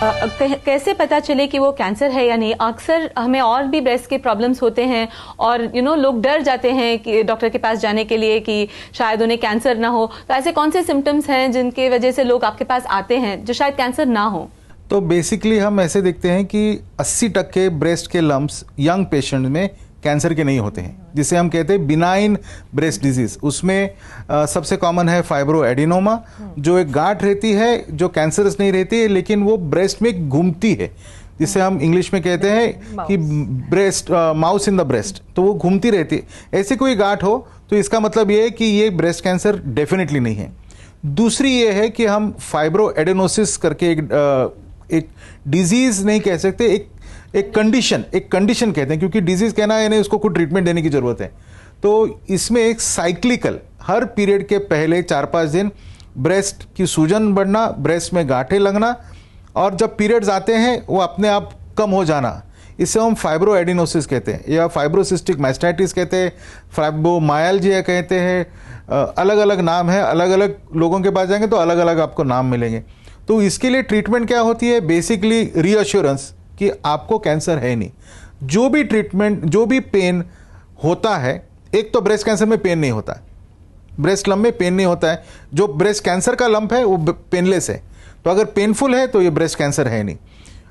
कैसे पता चले कि वो कैंसर है या नहीं? अक्सर हमें और भी ब्रेस्ट के प्रॉब्लम्स होते हैं और लोग डर जाते हैं कि डॉक्टर के पास जाने के लिए कि शायद उन्हें कैंसर ना हो। तो ऐसे कौन से सिम्टम्स हैं जिनके वजह से लोग आपके पास आते हैं जो शायद कैंसर ना हो? तो बेसिकली हम ऐसे देखते हैं कि 80% ब्रेस्ट के लम्प्स यंग पेशेंट में कैंसर के नहीं होते हैं, जिसे हम कहते हैं बिनाइन ब्रेस्ट डिजीज। उसमें सबसे कॉमन है फाइब्रो एडिनोमा, जो एक गांठ रहती है जो कैंसरस नहीं रहती है लेकिन वो ब्रेस्ट में घूमती है, जिसे हम इंग्लिश में कहते हैं कि breast mouse in the breast. तो वो घूमती रहती है। ऐसी कोई गांठ हो तो इसका मतलब ये है कि ये ब्रेस्ट कैंसर डेफिनेटली नहीं है। दूसरी ये है कि हम फाइब्रो एडेनोसिस करके एक डिजीज नहीं कह सकते, एक कंडीशन कहते हैं, क्योंकि डिजीज कहना है नहीं, उसको कुछ ट्रीटमेंट देने की जरूरत है। तो इसमें एक साइक्लिकल हर पीरियड के पहले 4-5 दिन ब्रेस्ट की सूजन बढ़ना, ब्रेस्ट में गांठें लगना, और जब पीरियड्स आते हैं वो अपने आप कम हो जाना, इसे हम फाइब्रो एडिनोसिस कहते हैं या फाइब्रोसिस्टिक मैस्टाइटिस कहते हैं, फाइब्रोमायल्जिया कहते हैं। अलग अलग नाम है, अलग अलग लोगों के पास जाएंगे तो अलग अलग आपको नाम मिलेंगे। तो इसके लिए ट्रीटमेंट क्या होती है? बेसिकली रीअश्योरेंस कि आपको कैंसर है नहीं। जो भी ट्रीटमेंट, जो भी पेन होता है, एक तो ब्रेस्ट कैंसर में पेन नहीं होता है, ब्रेस्ट लंप में पेन नहीं होता है। जो ब्रेस्ट कैंसर का लंप है वो पेनलेस है। तो अगर पेनफुल है तो ये ब्रेस्ट कैंसर है नहीं।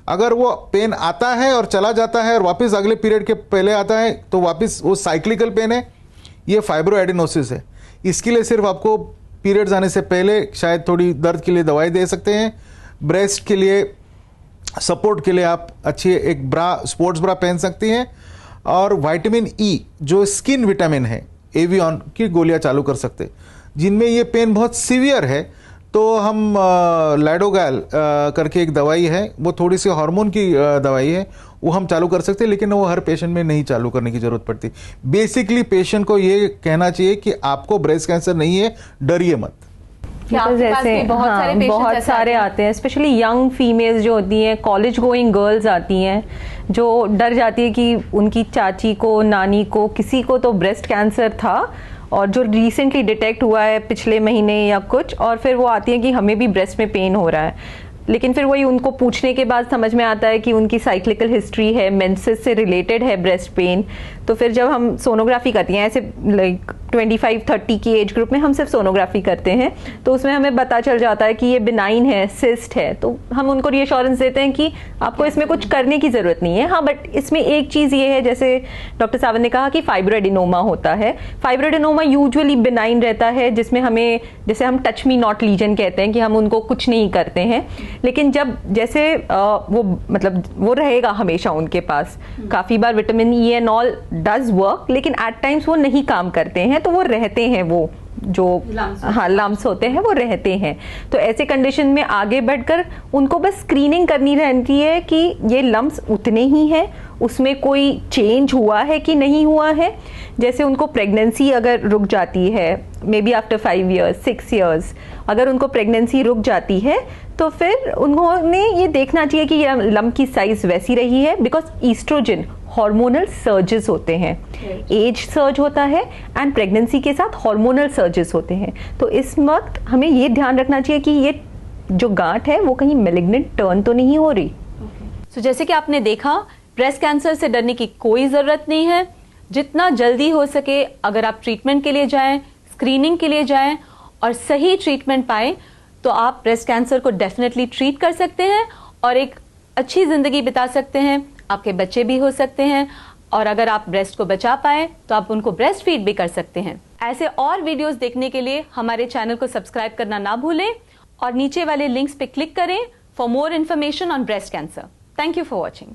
अगर वो पेन आता है और चला जाता है और वापस अगले पीरियड के पहले आता है तो वापस वो साइक्लिकल पेन है, ये फाइब्रो एडिनोसिस है। इसके लिए सिर्फ आपको पीरियड्स आने से पहले शायद थोड़ी दर्द के लिए दवाई दे सकते हैं। ब्रेस्ट के लिए सपोर्ट के लिए आप अच्छी एक ब्रा, स्पोर्ट्स ब्रा पहन सकती हैं, और विटामिन ई जो स्किन विटामिन है, एवियन की गोलियां चालू कर सकते हैं। जिनमें ये पेन बहुत सीवियर है तो हम लाइडोगैल करके एक दवाई है, वो थोड़ी सी हार्मोन की दवाई है, वो हम चालू कर सकते हैं, लेकिन वो हर पेशेंट में नहीं चालू करने की जरूरत पड़ती। बेसिकली पेशेंट को ये कहना चाहिए कि आपको ब्रेस्ट कैंसर नहीं है, डरिए मत। जैसे बहुत सारे आते हैं, स्पेशली यंग फीमेल्स जो होती हैं, कॉलेज गोइंग गर्ल्स आती हैं, जो डर जाती है कि उनकी चाची को, नानी को, किसी को तो ब्रेस्ट कैंसर था और जो रिसेंटली डिटेक्ट हुआ है पिछले महीने या कुछ, और फिर वो आती है कि हमें भी ब्रेस्ट में पेन हो रहा है। लेकिन फिर वही उनको पूछने के बाद समझ में आता है कि उनकी साइक्लिकल हिस्ट्री है, मेंसेस से रिलेटेड है ब्रेस्ट पेन। तो फिर जब हम सोनोग्राफी करती हैं, ऐसे लाइक 25-30 की एज ग्रुप में हम सिर्फ सोनोग्राफी करते हैं, तो उसमें हमें पता चल जाता है कि ये बिनाइन है, सिस्ट है। तो हम उनको रिएश्योरेंस देते हैं कि आपको इसमें कुछ करने की जरूरत नहीं है। हाँ, बट इसमें एक चीज़ ये है, जैसे डॉक्टर सावंत ने कहा कि फाइब्रोएडिनोमा होता है। फाइब्रोएडिनोमा यूजुअली बिनाइन रहता है, जिसमें हमें, जैसे हम टच मी नॉट लीजन कहते हैं कि हम उनको कुछ नहीं करते हैं, लेकिन जब जैसे वो मतलब वो रहेगा हमेशा उनके पास। काफ़ी बार vitamin E and all does work, लेकिन एट टाइम्स वो नहीं काम करते हैं, तो वो रहते हैं, वो जो लम्प्स होते हैं वो रहते हैं। तो ऐसे कंडीशन में आगे बढ़कर उनको बस स्क्रीनिंग करनी रहती है कि ये लम्प्स उतने ही हैं, उसमें कोई चेंज हुआ है कि नहीं हुआ है। जैसे उनको प्रेगनेंसी अगर रुक जाती है, may be after 5 years 6 years, अगर उनको प्रेगनेंसी रुक जाती है तो फिर उन्होंने ये देखना चाहिए कि ये लम्प की साइज वैसी रही है, बिकॉज ईस्ट्रोजन हार्मोनल सर्जेस होते हैं, एज सर्ज होता है एंड प्रेगनेंसी के साथ हार्मोनल सर्जेस होते हैं। तो इस वक्त हमें ये ध्यान रखना चाहिए कि ये जो गांठ है वो कहीं मैलिग्नेंट टर्न तो नहीं हो रही। तो जैसे कि आपने देखा, ब्रेस्ट कैंसर से डरने की कोई जरूरत नहीं है। जितना जल्दी हो सके अगर आप ट्रीटमेंट के लिए जाएं, स्क्रीनिंग के लिए जाएं और सही ट्रीटमेंट पाएं, तो आप ब्रेस्ट कैंसर को डेफिनेटली ट्रीट कर सकते हैं और एक अच्छी जिंदगी बिता सकते हैं। आपके बच्चे भी हो सकते हैं, और अगर आप ब्रेस्ट को बचा पाए तो आप उनको ब्रेस्ट फीड भी कर सकते हैं। ऐसे और वीडियोस देखने के लिए हमारे चैनल को सब्सक्राइब करना ना भूलें और नीचे वाले लिंक्स पे क्लिक करें for more information on breast cancer. Thank you for watching.